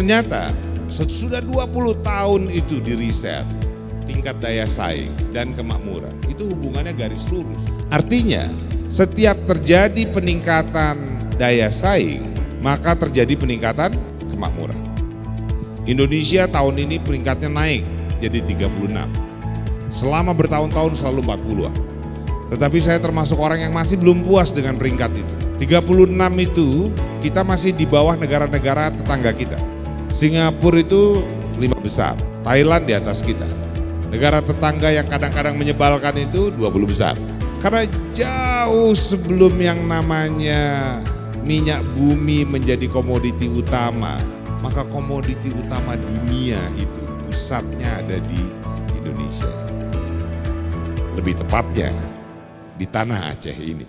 Ternyata sudah 20 tahun itu di riset, tingkat daya saing dan kemakmuran itu hubungannya garis lurus. Artinya setiap terjadi peningkatan daya saing, maka terjadi peningkatan kemakmuran. Indonesia tahun ini peringkatnya naik jadi 36. Selama bertahun-tahun selalu 40-an. Tetapi saya termasuk orang yang masih belum puas dengan peringkat itu. 36 itu kita masih di bawah negara-negara tetangga kita. Singapura itu 5 besar, Thailand di atas kita. Negara tetangga yang kadang-kadang menyebalkan itu 20 besar. Karena jauh sebelum yang namanya minyak bumi menjadi komoditi utama, maka komoditi utama dunia itu pusatnya ada di Indonesia. Lebih tepatnya di tanah Aceh ini.